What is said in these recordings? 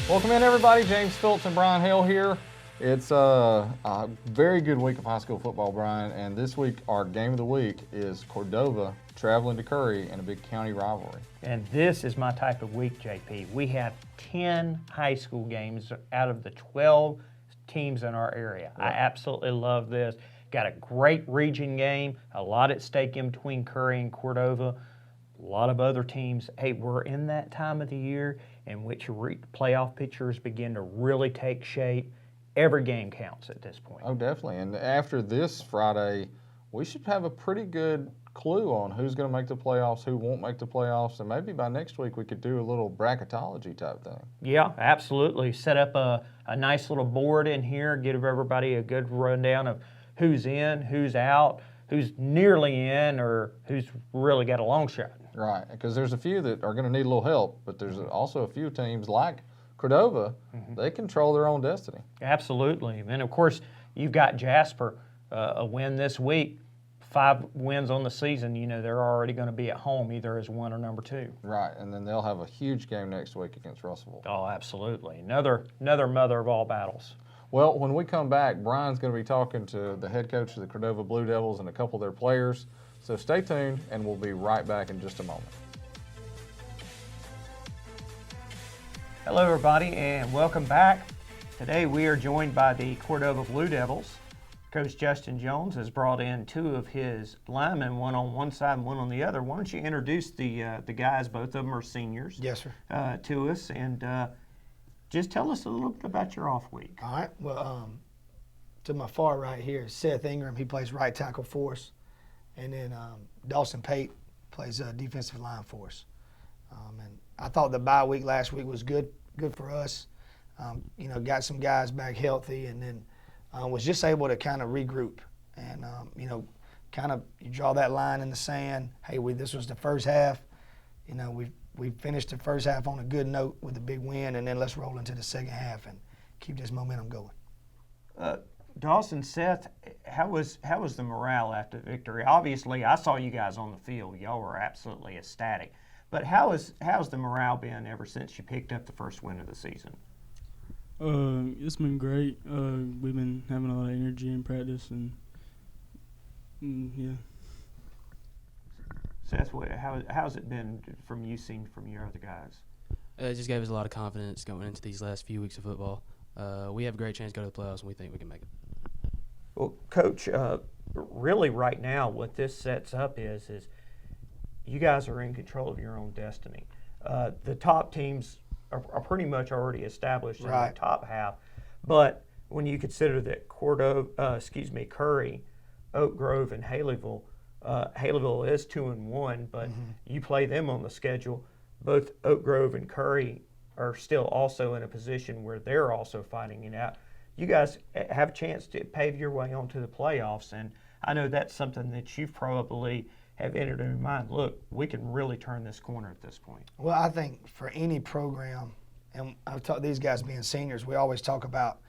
Welcome in, everybody. James Phillips and Brian Hale here. It's a very good week of high school football, Brian, and this week our game of the week is Cordova traveling to Curry in a big county rivalry. And this is my type of week, JP. We have 10 high school games out of the 12 teams in our area. I absolutely love this. Got a great region game, a lot at stake in between Curry and Cordova. A lot of other teams. Hey, we're in that time of the year in which playoff pictures begin to really take shape. Every game counts at this point. Oh, definitely. And after this Friday, we should have a pretty good clue on who's going to make the playoffs, who won't make the playoffs, and maybe by next week we could do a little bracketology type thing. Yeah, absolutely. Set up a nice little board in here, give everybody a good rundown of who's in, who's out, who's nearly in, or who's really got a long shot. Right, because there's a few that are going to need a little help, but there's also a few teams like Cordova, they control their own destiny. Absolutely. And, of course, you've got Jasper, a win this week, 5 wins on the season. You know, they're already going to be at home either as 1 or number 2. Right, and then they'll have a huge game next week against Russellville. Oh, absolutely. Another mother of all battles. Well, when we come back, Brian's going to be talking to the head coach of the Cordova Blue Devils and a couple of their players. So stay tuned, and we'll be right back in just a moment. Hello, everybody, and welcome back. Today we are joined by the Cordova Blue Devils. Coach Justin Jones has brought in 2 of his linemen, one on one side and one on the other. Why don't you introduce the guys, both of them are seniors, Yes, sir. To us, and just tell us a little bit about your off week. All right. Well, to my far right here is Seth Ingram. He plays right tackle for us. And then Dawson Pate plays defensive line for us. And I thought the bye week last week was good for us. You know, got some guys back healthy, and then was just able to kind of regroup. And, you know, kind of you draw that line in the sand. Hey, this was the first half. You know, we finished the first half on a good note with a big win, and then let's roll into the second half and keep this momentum going. Dawson, Seth, how was the morale after the victory? Obviously, I saw you guys on the field. Y'all were absolutely ecstatic. But how's the morale been ever since you picked up the first win of the season? It's been great. We've been having a lot of energy in practice, and yeah. Seth, how's it been from you seeing from your other guys? It just gave us a lot of confidence going into these last few weeks of football. We have a great chance to go to the playoffs, and we think we can make it. Well, Coach, really right now what this sets up is you guys are in control of your own destiny. The top teams are pretty much already established in the top half, but when you consider that Curry, Oak Grove, and Haleville, Haleville is 2-1, but you play them on the schedule. Both Oak Grove and Curry are still also in a position where they're also fighting it out. You guys have a chance to pave your way onto the playoffs, and I know that's something that you've probably have entered in your mind. Look, we can really turn this corner at this point. Well, I think for any program, and I've taught these guys being seniors, we always talk about,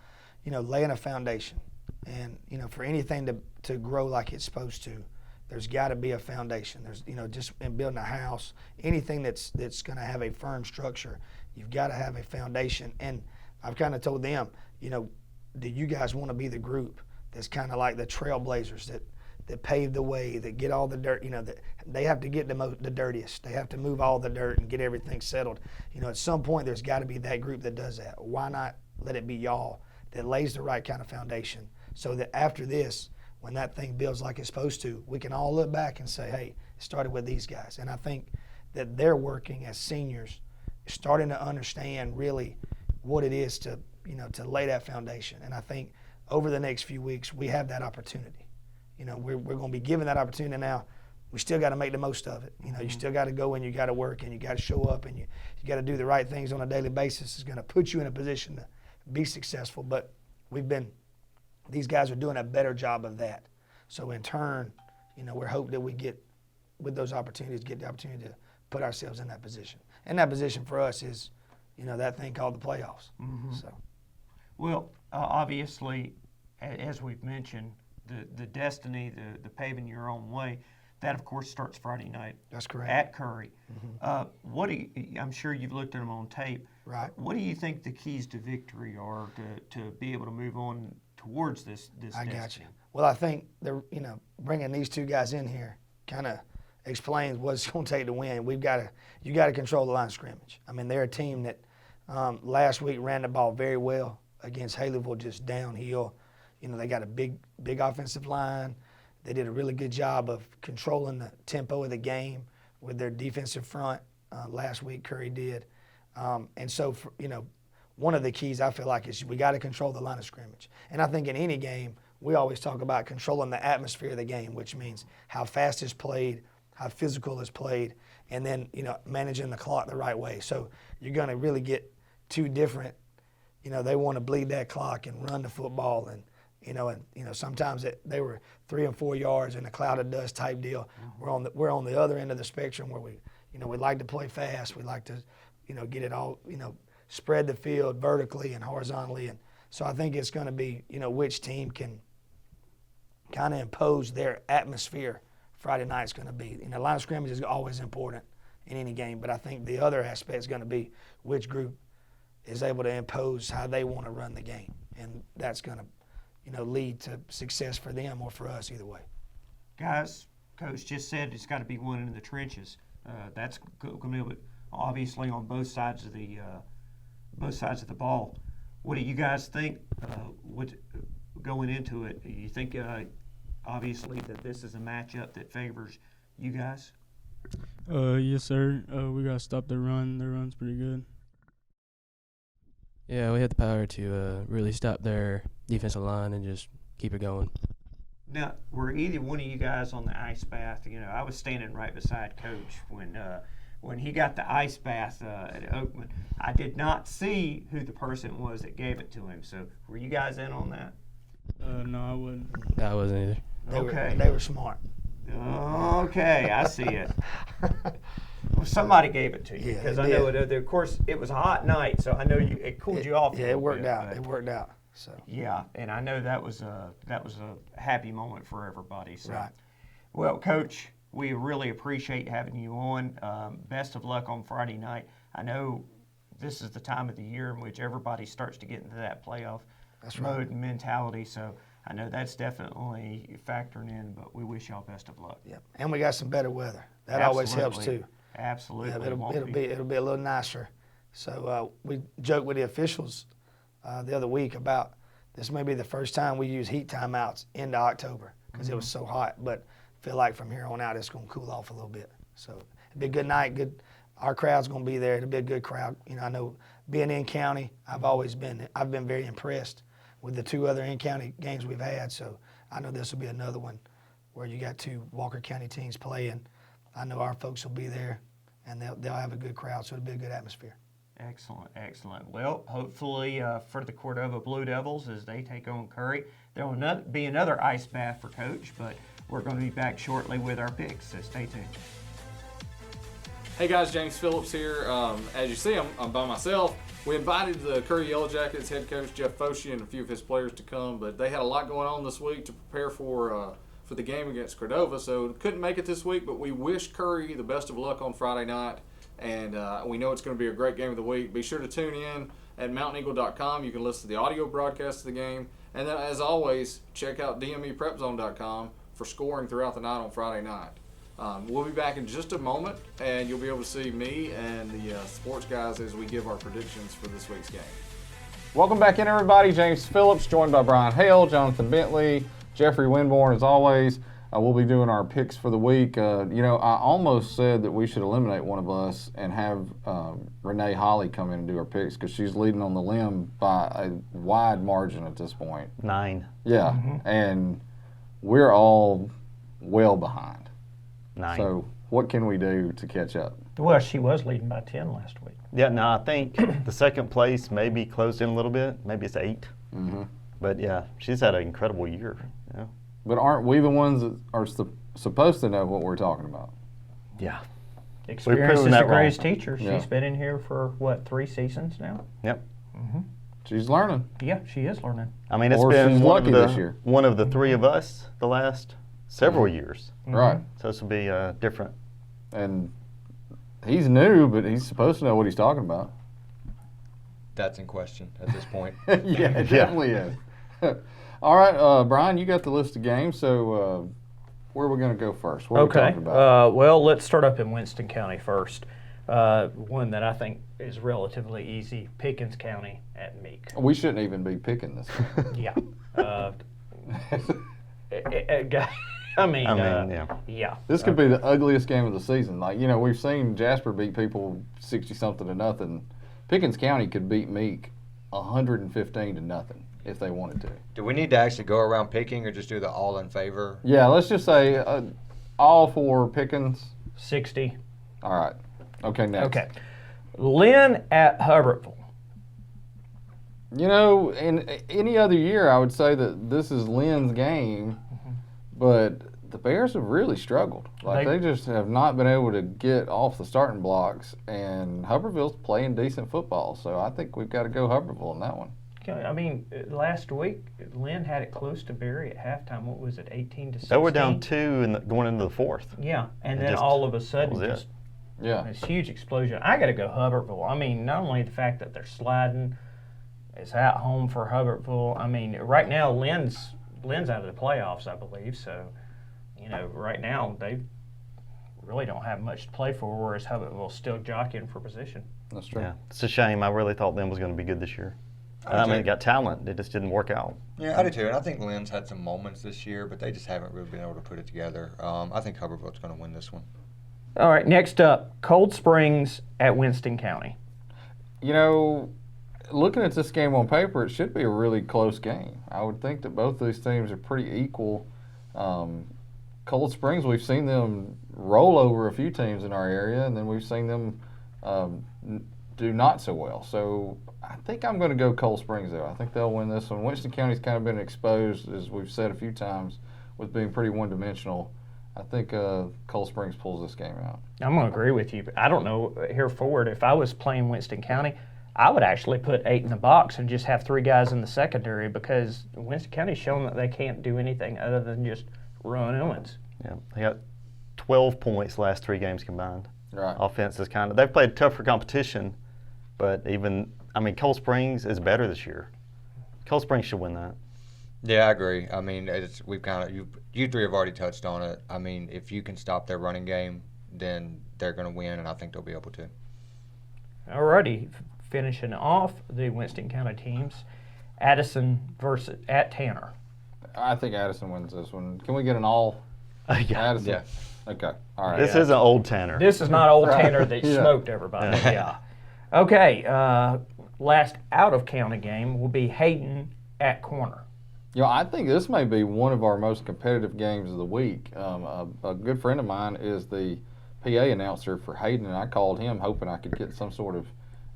you know, laying a foundation. And, you know, for anything to grow like it's supposed to, there's got to be a foundation. There's, you know, just in building a house, anything that's going to have a firm structure, you've got to have a foundation. And I've kind of told them, you know, do you guys want to be the group that's kind of like the trailblazers that pave the way, that get all the dirt, you know, that they have to get the dirtiest. They have to move all the dirt and get everything settled. You know, at some point there's got to be that group that does that. Why not let it be y'all that lays the right kind of foundation so that after this, when that thing builds like it's supposed to, we can all look back and say, hey, it started with these guys. And I think that they're working as seniors, starting to understand really what it is to, you know, to lay that foundation. And I think over the next few weeks, we have that opportunity. You know, we're going to be given that opportunity now. We still got to make the most of it. You know, you still got to go and you got to work and you got to show up and you got to do the right things on a daily basis. It's going to put you in a position to be successful. But these guys are doing a better job of that. So in turn, you know, we're hoping that we get, with those opportunities, get the opportunity to put ourselves in that position. And that position for us is, you know, that thing called the playoffs. So, well, obviously, as we've mentioned, the destiny, the paving your own way, That, of course, starts Friday night. That's correct. At Curry. What do you, I'm sure you've looked at them on tape. Right. What do you think the keys to victory are to be able to move on towards this I destiny? got you. Well, I think bringing these two guys in here kind of explains what it's going to take to win. You got to control the line of scrimmage. I mean, they're a team that last week ran the ball very well against Haleville, just downhill. They got a big offensive line. They did a really good job of controlling the tempo of the game with their defensive front. Last week, Curry did. And so, one of the keys I feel like is we got to control the line of scrimmage. And I think in any game, we always talk about controlling the atmosphere of the game, which means how fast is played, how physical is played, and then, managing the clock the right way. So you're going to really get two different, they want to bleed that clock and run the football and sometimes they were 3 and 4 yards in a cloud of dust type deal. We're on the other end of the spectrum where we like to play fast. We like to, get it all, spread the field vertically and horizontally. And so I think it's going to be, which team can kind of impose their atmosphere Friday night is going to be. Line of scrimmage is always important in any game, but I think the other aspect is going to be which group is able to impose how they want to run the game. And that's going to, lead to success for them or for us either way. Guys, Coach just said it's got to be won in the trenches. That's going to be obviously on both sides of the ball. What do you guys think? Going into it, you think obviously that this is a matchup that favors you guys? Yes, sir. We got to stop their run. Their run's pretty good. Yeah, we have the power to really stop their defensive line and just keep it going. Now, were either one of you guys on the ice bath? I was standing right beside Coach when he got the ice bath at Oakland. I did not see who the person was that gave it to him. So, were you guys in on that? No, I wouldn't. I wasn't either. They were smart. Okay, I see it. Well, somebody gave it to you because I know it. Of course, it was a hot night, so I know it cooled you off. Yeah, it worked out. It worked out. So. Yeah, and I know that was a happy moment for everybody. So. Right. Well, Coach, we really appreciate having you on. Best of luck on Friday night. I know this is the time of the year in which everybody starts to get into that playoff mode and mentality. So I know that's definitely factoring in, but we wish y'all best of luck. Yeah, and we got some better weather. That always helps too. Absolutely. Yeah, it'll be a little nicer. So we joked with the officials the other week about this may be the first time we use heat timeouts into October because it was so hot. But I feel like from here on out it's going to cool off a little bit. So it'll be a good night. Our crowd's going to be there. It'll be a good crowd. I know being in county, I've been very impressed with the 2 other in-county games we've had. So I know this will be another one where you got 2 Walker County teams playing. I know our folks will be there, and they'll have a good crowd, so it'll be a good atmosphere. Excellent. Well, hopefully for the Cordova Blue Devils as they take on Curry, there will be another ice bath for Coach, but we're going to be back shortly with our picks, so stay tuned. Hey guys, James Phillips here. As you see, I'm by myself. We invited the Curry Yellow Jackets head coach Jeff Foshee and a few of his players to come, but they had a lot going on this week to prepare for the game against Cordova, so couldn't make it this week, but we wish Curry the best of luck on Friday night, and we know it's going to be a great game of the week. Be sure to tune in at mountaineagle.com. You can listen to the audio broadcast of the game, and then as always, check out DME PrepZone.com for scoring throughout the night on Friday night. We'll be back in just a moment, and you'll be able to see me and the sports guys as we give our predictions for this week's game. Welcome back in, everybody. James Phillips, joined by Bryant Hale, Jonathan Bentley, Jeffrey Winborn, as always. We'll be doing our picks for the week. I almost said that we should eliminate one of us and have Renee Holly come in and do our picks because she's leading on the limb by a wide margin at this point. 9. Yeah, and we're all well behind. 9. So what can we do to catch up? Well, she was leading by 10 last week. Yeah, no, I think the second place maybe closed in a little bit. Maybe it's 8. Mm-hmm. But yeah, she's had an incredible year. Yeah. But aren't we the ones that are supposed to know what we're talking about? Yeah. Experience is the that greatest wrong. teacher. Yeah. She's been in here for, 3 seasons now? Yep. She's learning. Yeah, she is learning. I mean, it's Or been she's one lucky of this year. one of the 3 of us the last several years. Right. So this will be different. And he's new, but he's supposed to know what he's talking about. That's in question at this point. Yeah, it definitely is. All right, Brian, you got the list of games, so where are we going to go first? What are we Okay. talking about? Well, let's start up in Winston County first. One that I think is relatively easy, Pickens County at Meek. We shouldn't even be picking this one. Yeah. I mean, yeah. This could be the ugliest game of the season. Like, you know, we've seen Jasper beat people 60-something to nothing. Pickens County could beat Meek 115 to nothing if they wanted to. Do we need to actually go around picking or just do the all in favor? Yeah, let's just say all for Pickens. 60. All right. Okay, next. Okay. Lynn at Hubbardsville. You know, in any other year, I would say that this is Lynn's game, but the Bears have really struggled. Like, they just have not been able to get off the starting blocks, and Hubbardsville's playing decent football, so I think we've got to go Hubbardsville on that one. I mean, last week, Lynn had it close to Berry at halftime. What was it, 18 to 16? They were down 2 going into the fourth. Yeah, and It then just- all of a that sudden, was it. just Yeah. this huge explosion. I got to go Hubbardsville. I mean, not only the fact that they're sliding, it's at home for Hubbardsville. I mean, right now, Lynn's out of the playoffs, I believe, so, you know, right now, they really don't have much to play for, whereas Hubbardsville's still jockeying for position. That's true. Yeah, it's a shame. I really thought Lynn was going to be good this year. I mean, it got talent. It just didn't work out. Yeah, I do too. And I think Lynn's had some moments this year, but they just haven't really been able to put it together. I think Hubbardsville's going to win this one. All right, next up, Cold Springs at Winston County. You know, looking at this game on paper, it should be a really close game. I would think that both these teams are pretty equal. Cold Springs, we've seen them roll over a few teams in our area, and then we've seen them do not so well. So I think I'm going to go Cold Springs, though. I think they'll win this one. Winston County's kind of been exposed, as we've said a few times, with being pretty one-dimensional. I think Cold Springs pulls this game out. I'm going to agree with you, but I don't know, here forward, if I was playing Winston County, I would actually put 8 in the box and just have 3 guys in the secondary, because Winston County's shown that they can't do anything other than just run owens. Yeah, they got 12 points last 3 games combined. Right. Offense is they've played tougher competition, but Cold Springs is better this year. Cold Springs should win that. Yeah, I agree. I mean, you three have already touched on it. I mean, if you can stop their running game, then they're going to win, and I think they'll be able to. Alrighty, finishing off the Winston County teams, Addison versus at Tanner. I think Addison wins this one. Can we get an all Yeah. Addison? Yeah. Okay. All right. This isn't old Tanner. This is not old Right. Tanner that Yeah. smoked everybody. Yeah. Okay, last out-of-county game will be Hayden at Corner. You know, I think this may be one of our most competitive games of the week. A good friend of mine is the PA announcer for Hayden, and I called him hoping I could get some sort of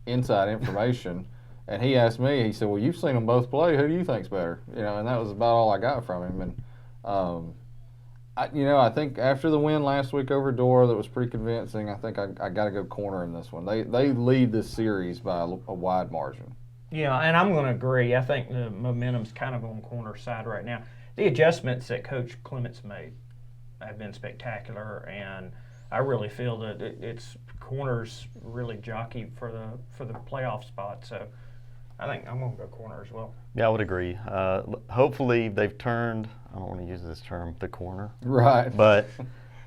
inside information. And he asked me, he said, well, you've seen them both play. Who do you think's better? You know, and that was about all I got from him. And, I think after the win last week over Dora that was pretty convincing, I think I got to go Corner in this one. They lead this series by a wide margin. Yeah, and I'm going to agree. I think the momentum's kind of on Corner side right now. The adjustments that Coach Clements made have been spectacular, and I really feel that it's Corner's really jockey for the playoff spot. So I think I'm going to go Corner as well. Yeah, I would agree. Hopefully they've turned, I don't want to use this term, the corner. Right. But,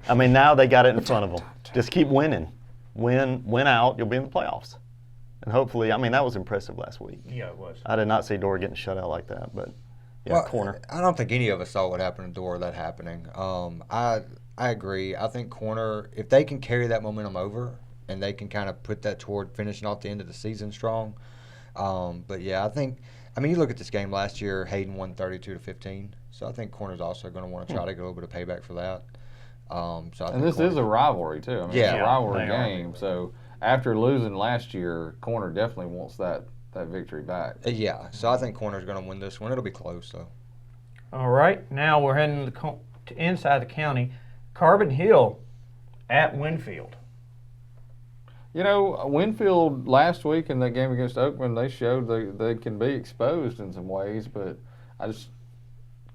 now they got it in front of them. Just keep winning. Win out, you'll be in the playoffs. And hopefully, that was impressive last week. Yeah, it was. I did not see Dora getting shut out like that, but yeah, Well, Corner. I don't think any of us saw what happened to Dora that happening. I agree. I think Corner, if they can carry that momentum over and they can kind of put that toward finishing off the end of the season strong. But yeah, I think, you look at this game last year, Hayden won 32-15. So I think Corner's also going to want to try to get a little bit of payback for that. And this is a rivalry, too. It's Yeah. a rivalry They are. game. So after losing last year, Corner definitely wants that victory back. Yeah, so I think Corner's going to win this one. It'll be close, though. All right, now we're heading to inside the county. Carbon Hill at Winfield. Winfield last week in that game against Oakland, they showed they can be exposed in some ways, but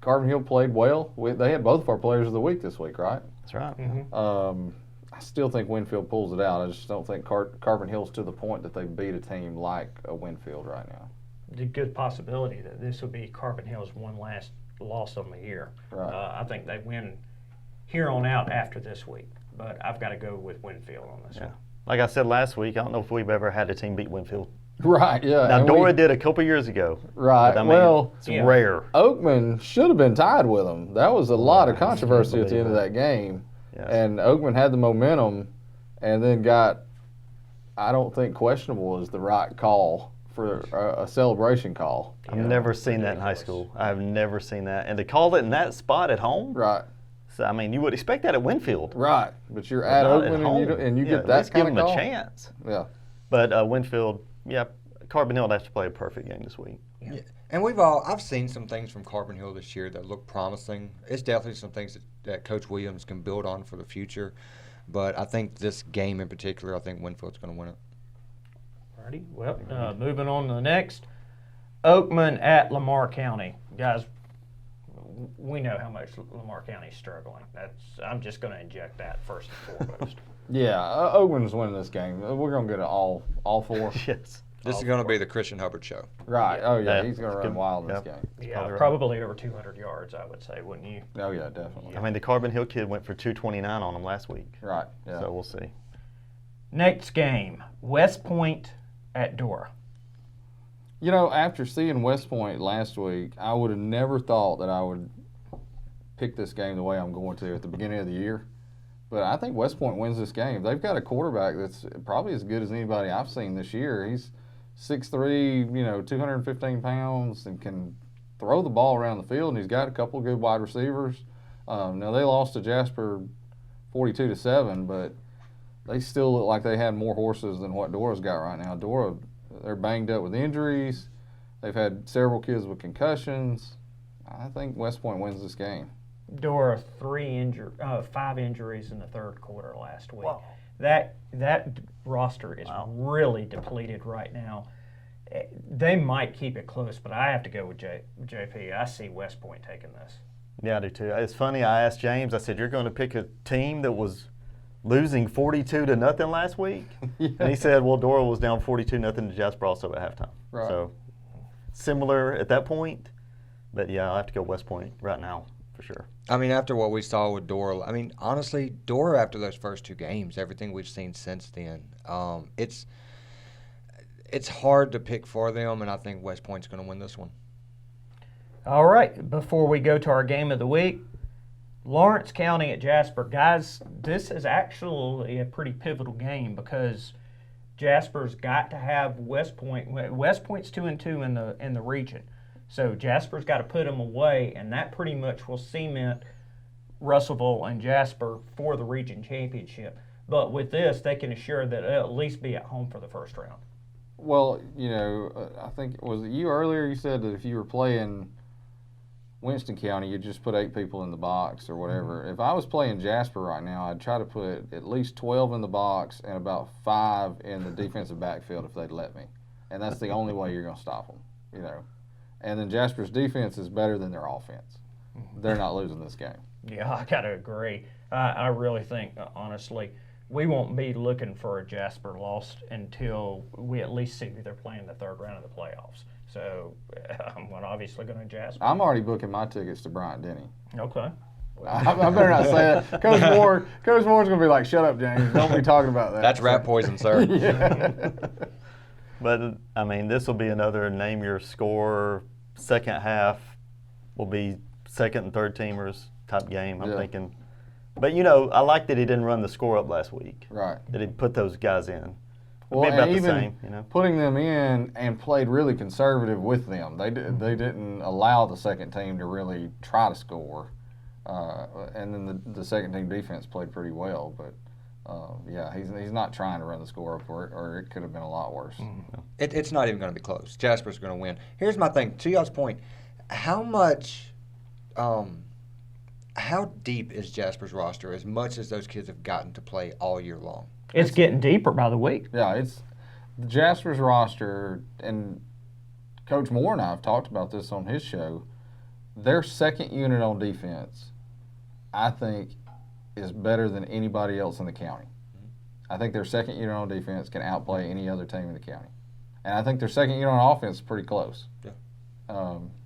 Carbon Hill played well. They had both of our players of the week this week, right? That's right. I still think Winfield pulls it out. I just don't think Carbon Hill's to the point that they beat a team like a Winfield right now. The good possibility that this will be Carbon Hill's one last loss on the year. Right. I think they win here on out after this week, but I've got to go with Winfield on this one. Like I said last week, I don't know if we've ever had a team beat Winfield. Right, yeah. Now, and Dora did a couple years ago. Right, But, I mean, well, it's rare. Oakman should have been tied with them. That was a lot of controversy at the end of that game. Yes. And Oakman had the momentum and then got, I don't think questionable is the right call for a celebration call. I've never seen that in high school. I've never seen that. And to call it in that spot at home? Right. So, I mean, you would expect that at Winfield. Right. But you're at Not Oakman and you Yeah, get at that least give kind them of call. a chance. Yeah. But Winfield, Carbon Hill would have to play a perfect game this week. Yeah. And I've seen some things from Carbon Hill this year that look promising. It's definitely some things that Coach Williams can build on for the future. But I think this game in particular, I think Winfield's going to win it. Alrighty. Well, moving on to the next. Oakman at Lamar County. Guys, we know how much Lamar County's struggling. I'm just going to inject that first and foremost. Yeah, Oakman's winning this game. We're going to get it all four. Yes. This is going to be the Christian Hubbard show. Right. Oh, yeah. Yeah, He's going to that's run good. wild in Yep. this game. Yeah, right. probably over 200 yards, I would say, wouldn't you? Oh, yeah, definitely. I mean, the Carbon Hill kid went for 229 on him last week. Right. Yeah. So we'll see. Next game, West Point at Dora. You know, after seeing West Point last week, I would have never thought that I would pick this game the way I'm going to at the beginning of the year. But I think West Point wins this game. They've got a quarterback that's probably as good as anybody I've seen this year. He's 6'3", 215 pounds, and can throw the ball around the field, and he's got a couple of good wide receivers. Now, they lost to Jasper 42-7, but they still look like they had more horses than what Dora's got right now. Dora, they're banged up with injuries. They've had several kids with concussions. I think West Point wins this game. Dora 5 injuries in the third quarter last week. Wow. That roster is really depleted right now. They might keep it close, but I have to go with JP. I see West Point taking this. Yeah, I do too. It's funny. I asked James. I said, "You're going to pick a team that was losing 42-0 last week?" Yeah. And he said, "Well, Dora was down 42-0 to Jasper also at halftime." Right. So similar at that point. But yeah, I'll have to go West Point right now for sure. I mean, after what we saw with Dora, I mean, honestly, Dora after those first two games, everything we've seen since then, it's hard to pick for them, and I think West Point's going to win this one. All right, before we go to our game of the week, Lawrence County at Jasper. Guys, this is actually a pretty pivotal game because Jasper's got to have West Point. West Point's 2-2 in the region. So Jasper's got to put them away, and that pretty much will cement Russellville and Jasper for the region championship. But with this, they can assure that they'll at least be at home for the first round. Well, I think, was it you earlier, you said that if you were playing Winston County, you'd just put 8 people in the box or whatever. Mm-hmm. If I was playing Jasper right now, I'd try to put at least 12 in the box and about 5 in the defensive backfield if they'd let me. And that's the only way you're going to stop them, And then Jasper's defense is better than their offense. They're not losing this game. Yeah, I got to agree. I really think, honestly, we won't be looking for a Jasper loss until we at least see who they're playing the third round of the playoffs. So I'm obviously going to Jasper. I'm already booking my tickets to Bryant Denny. Okay. I better not say that. Coach Moore's going to be like, "Shut up, James. Don't be talking about that." That's rat poison, sir. Yeah. But, I mean, this will be another name your score. Second half will be second and third teamers type game, I'm thinking. But, I like that he didn't run the score up last week. Right. That he put those guys in. Well, Maybe about and the even same, putting them in and played really conservative with them. They didn't allow the second team to really try to score. And then the second team defense played pretty well. But, he's not trying to run the score up, or it could have been a lot worse. Mm-hmm. It's not even going to be close. Jasper's going to win. Here's my thing. To y'all's point, how deep is Jasper's roster as much as those kids have gotten to play all year long? It's getting deeper by the week. Yeah, it's Jasper's roster, and Coach Moore and I have talked about this on his show. their second unit on defense, I think, is better than anybody else in the county. I think their second unit on defense can outplay any other team in the county. And I think their second unit on offense is pretty close. Yeah.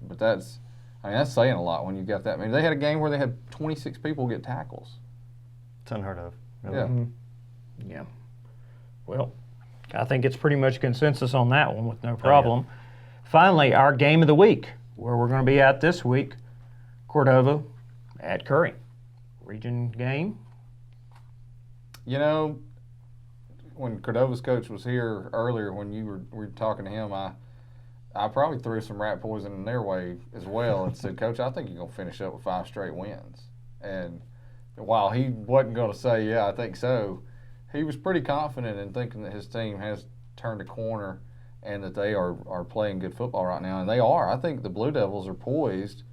But that's saying a lot when you got that. I mean, they had a game where they had 26 people get tackles. It's unheard of. Really. Yeah. Yeah. Well, I think it's pretty much consensus on that one with no problem. Finally, our game of the week, where we're going to be at this week, Cordova at Curry. Region game. You know, when Cordova's coach was here earlier, when we were talking to him, I probably threw some rat poison in their way as well and said, Coach, I think you're going to finish up with 5 straight wins. And while he wasn't going to say, yeah, I think so, he was pretty confident in thinking that his team has turned a corner and that they are playing good football right now. And they are. I think the Blue Devils are poised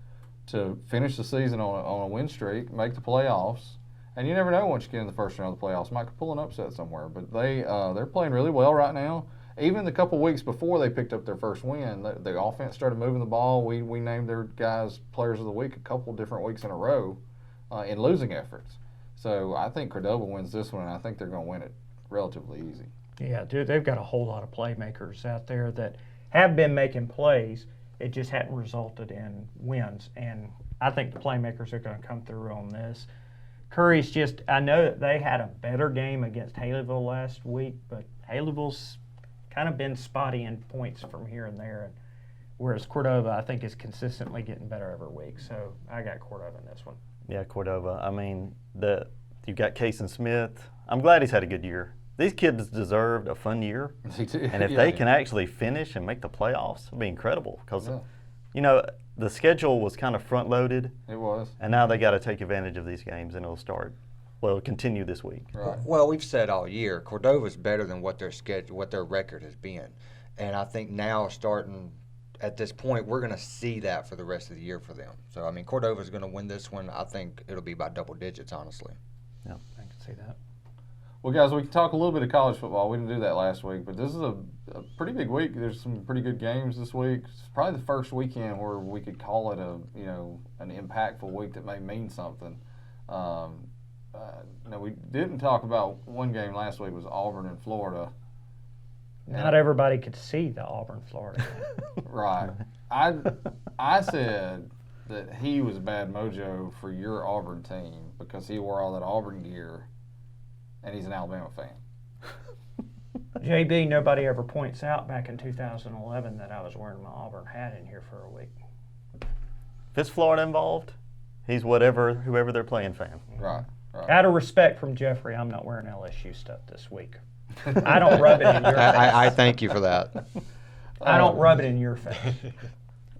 to finish the season on a win streak, make the playoffs. And you never know once you get in the first round of the playoffs. Might pull an upset somewhere. But they're playing really well right now. Even the couple weeks before they picked up their first win, the offense started moving the ball. We named their guys players of the week a couple different weeks in a row in losing efforts. So I think Cordova wins this one, and I think they're going to win it relatively easy. Yeah, dude, they've got a whole lot of playmakers out there that have been making plays. It just hadn't resulted in wins. And I think the playmakers are going to come through on this. Curry's just, I know that they had a better game against Haleyville last week, but Haleyville's kind of been spotty in points from here and there. And whereas Cordova, I think, is consistently getting better every week. So I got Cordova in this one. Yeah, Cordova. I mean, you've got Cason Smith. I'm glad he's had a good year. These kids deserved a fun year. And if they can actually finish and make the playoffs, it'll be incredible. Because, you know, the schedule was kind of front-loaded. It was. And now they got to take advantage of these games, and it'll continue this week. Right. Well, we've said all year, Cordova's better than what their record has been. And I think now starting at this point, we're going to see that for the rest of the year for them. So, I mean, Cordova's going to win this one. I think it'll be by double digits, honestly. Yeah, I can see that. Well, guys, we can talk a little bit of college football. We didn't do that last week, but this is a pretty big week. There's some pretty good games this week. It's probably the first weekend where we could call it an impactful week that may mean something. No, we didn't talk about one game last week was Auburn and Florida. Not everybody could see the Auburn-Florida game. Right. I said that he was a bad mojo for your Auburn team because he wore all that Auburn gear, and he's an Alabama fan. JB, nobody ever points out back in 2011 that I was wearing my Auburn hat in here for a week. If it's Florida involved, he's whoever they're playing fan. Right. Out of respect from Jeffrey, I'm not wearing LSU stuff this week. I don't rub it in your face. I thank you for that. I don't rub it in your face.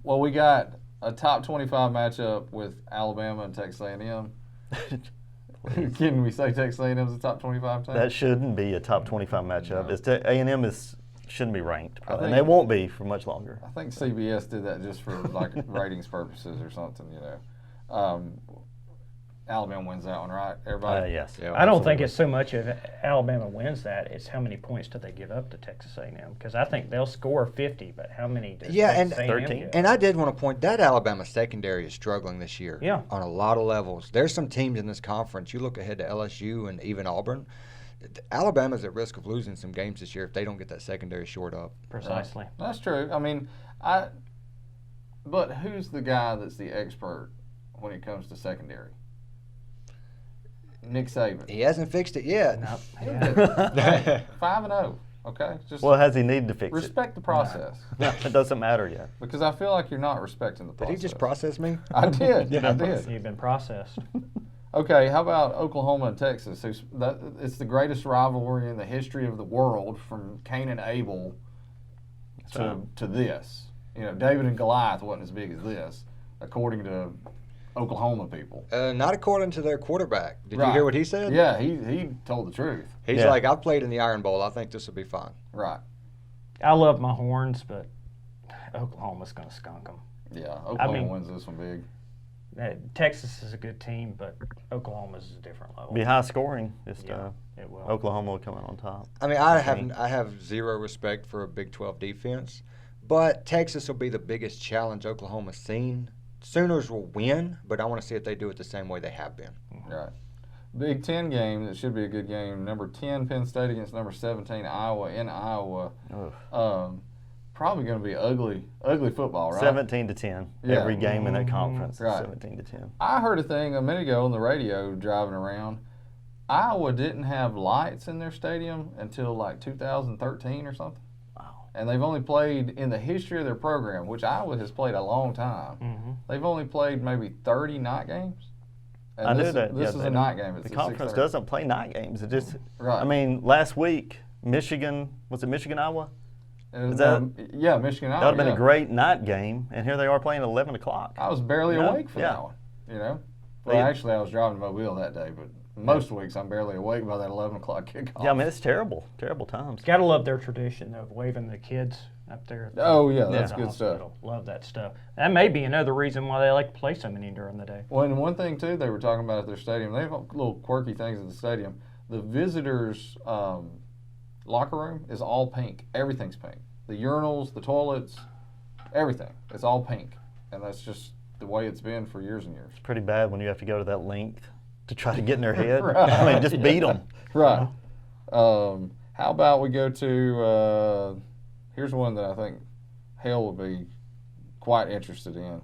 Well, we got a top 25 matchup with Alabama and Texas A&M. Can we say Texas A&M is a top 25 team? That shouldn't be a top 25 matchup. No. A&M shouldn't be ranked, and they won't be for much longer. I think CBS did that just for like ratings purposes or something, you know. Alabama wins that one, right? Everybody? Yes. Yeah, I don't think it's so much of Alabama wins that. It's how many points do they give up to Texas A&M? Because I think they'll score 50, but how many does Texas A&M 13. give? And I did want to point that Alabama secondary is struggling this year. Yeah. On a lot of levels. There's some teams in this conference. You look ahead to LSU and even Auburn. Alabama's at risk of losing some games this year if they don't get that secondary shored up. Precisely. That's true. I mean, but who's the guy that's the expert when it comes to secondary? Nick Saban. He hasn't fixed it yet. Nope. 5-0. Okay. Just Well, has he needed to fix respect the process. it? It doesn't matter yet. Because I feel like you're not respecting the Did process. he just process me? I did. I did. You've been processed. Okay, how about Oklahoma and Texas? It's the greatest rivalry in the history of the world, from Cain and Abel to this. You know, David and Goliath wasn't as big as this, according to Oklahoma people. Not according to their quarterback. Did you Right. hear what he said? Yeah, he told the truth. He's like, I've played in the Iron Bowl. I think this will be fine. Right. I love my horns, but Oklahoma's going to skunk them. Yeah, Oklahoma wins this one big. Texas is a good team, but Oklahoma's a different level. Be high scoring this Yeah, time. it will. Oklahoma will come out on top. I mean, I have zero respect for a Big 12 defense, but Texas will be the biggest challenge Oklahoma's seen Sooners will win, but I want to see if they do it the same way they have been. Right. Big Ten game, that should be a good game. Number 10, Penn State against number 17, Iowa in Iowa. Probably going to be ugly football, right? 17-10. Yeah. Every game in that conference, Right. 17-10. I heard a thing a minute ago on the radio driving around. Iowa didn't have lights in their stadium until like 2013 or something. Wow. And they've only played, in the history of their program, which Iowa has played a long time, they've only played maybe 30 night games. And I knew that. This is a night game. It's the a conference 6:30. doesn't play night games. It just, Right. I mean, last week, Michigan, was it Michigan, Iowa? Michigan, Iowa. That would have been a great night game, and here they are playing at 11 o'clock. I was barely Yeah, awake for yeah. that one, you know. Well, They- actually, I was driving to Mobile that day, but most weeks I'm barely awake by that 11 o'clock kickoff. Yeah, I mean, it's terrible times. Gotta love their tradition of waving the kids up there. At the, Oh, yeah, at that's the good stuff. hospital. Love that stuff. That may be another reason why they like to play so many during the day. Well, and one thing, too, they were talking about at their stadium, they have little quirky things at the stadium. The visitors' locker room is all pink. Everything's pink. The urinals, the toilets, everything. It's all pink. And that's just the way it's been for years and years. It's pretty bad when you have to go to that length to try to get in their head. Right. I mean, just beat them. Right. How about we go to, here's one that I think Hale would be quite interested in.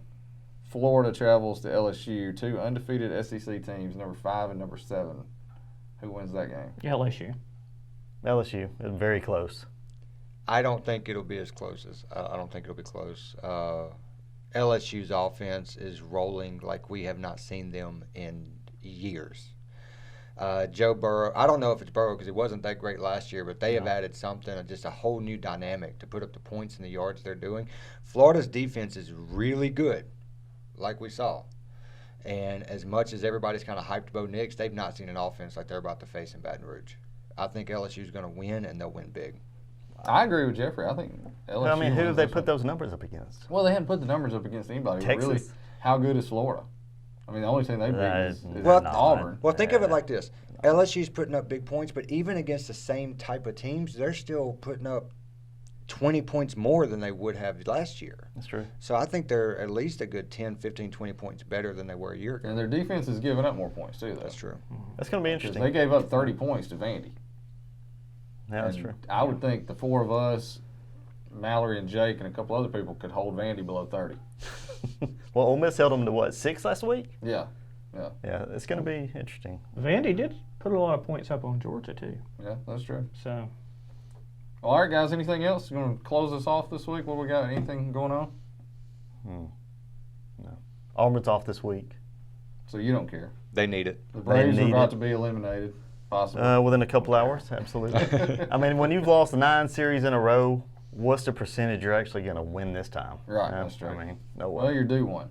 Florida travels to LSU, two undefeated SEC teams, number 5 and number 7. Who wins that game? LSU. LSU, very close. I don't think it'll be as close as I don't think it'll be close. LSU's offense is rolling like we have not seen them in years. Joe Burrow, I don't know if it's Burrow because he wasn't that great last year, but they have added something, just a whole new dynamic to put up the points and the yards they're doing. Florida's defense is really good, like we saw. And as much as everybody's kind of hyped Bo Nix, they've not seen an offense like they're about to face in Baton Rouge. I think LSU's going to win, and they'll win big. I agree with Jeffrey. I think LSU. I mean, who wins have they this put one. those numbers up against? Well, they hadn't put the numbers up against anybody. but Texas. Really, how good is Florida? I mean, the only team they beat is Well, Auburn. Well, think of it like this. LSU's putting up big points, but even against the same type of teams, they're still putting up 20 points more than they would have last year. That's true. So I think they're at least a good 10, 15, 20 points better than they were a year ago. And their defense is giving up more points, too, though. That's true. That's going to be Because interesting. they gave up 30 points to Vandy. Yeah, that's And true. I would think the four of us, Mallory and Jake and a couple other people, could hold Vandy below 30. Well, Ole Miss held them to what, 6 last week? Yeah. Yeah, it's going to be interesting. Vandy did put a lot of points up on Georgia, too. Yeah, that's true. So, Well, all right, guys, anything else? You want to close us off this week? What we got? Anything going on? No. Auburn's off this week. So you don't care. They need it. The Braves are need about it. to be eliminated, possibly. Within a couple hours, absolutely. I mean, when you've lost 9 series in a row, what's the percentage you're actually going to win this time? Right, that's true. I mean, no way. Well, you're due one.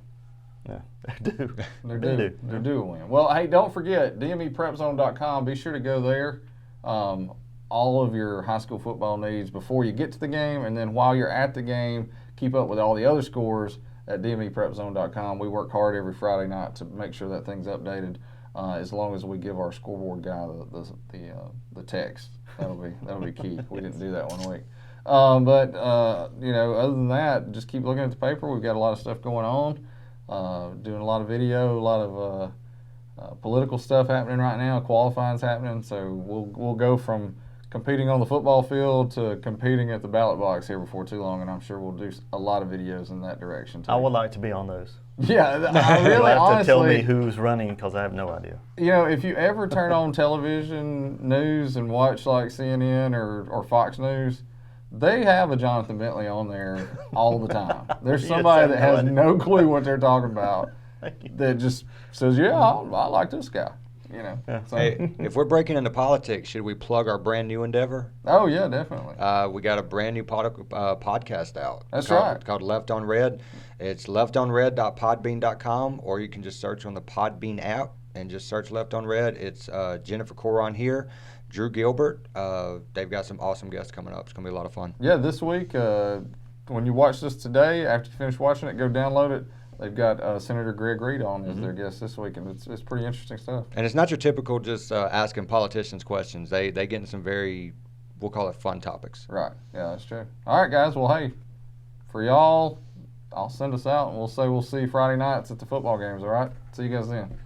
Yeah, they do. They're They due. do. They're due a win. Well, hey, don't forget, DMEPrepZone.com. Be sure to go there. All of your high school football needs before you get to the game, and then while you're at the game, keep up with all the other scores at DMEPrepZone.com. We work hard every Friday night to make sure that thing's updated. As long as we give our scoreboard guy the text, that'll be key. We didn't do that one week. But other than that, just keep looking at the paper. We've got a lot of stuff going on. Doing a lot of video, a lot of political stuff happening right now. Qualifying's happening, so we'll go from competing on the football field to competing at the ballot box here before too long, and I'm sure we'll do a lot of videos in that direction too. I would like to be on those. Yeah, I really You'll have honestly. to tell me who's running because I have no idea. If you ever turn on television news and watch like CNN or Fox News, they have a Jonathan Bentley on there all the time. There's Yes, somebody I that know has it. no clue what they're talking about Thank you. that just says, "Yeah, I like this guy." So, Hey, if we're breaking into politics, should we plug our brand new endeavor? oh yeah, definitely. We got a brand new podcast out. That's called, right. Called Left on Red. It's leftonred.podbean.com, or you can just search on the Podbean app and just search Left on Red. It's Jennifer Coron here, Drew Gilbert. They've got some awesome guests coming up. It's going to be a lot of fun. Yeah, this week, when you watch this today, after you finish watching it, go download it. They've got Senator Greg Reed on as their guest this week, and it's pretty interesting stuff. And it's not your typical just asking politicians questions. They get into some very, we'll call it fun topics. Right. Yeah, that's true. All right, guys. Well, hey, for y'all, I'll send us out, and we'll say we'll see you Friday nights at the football games. All right. See you guys then.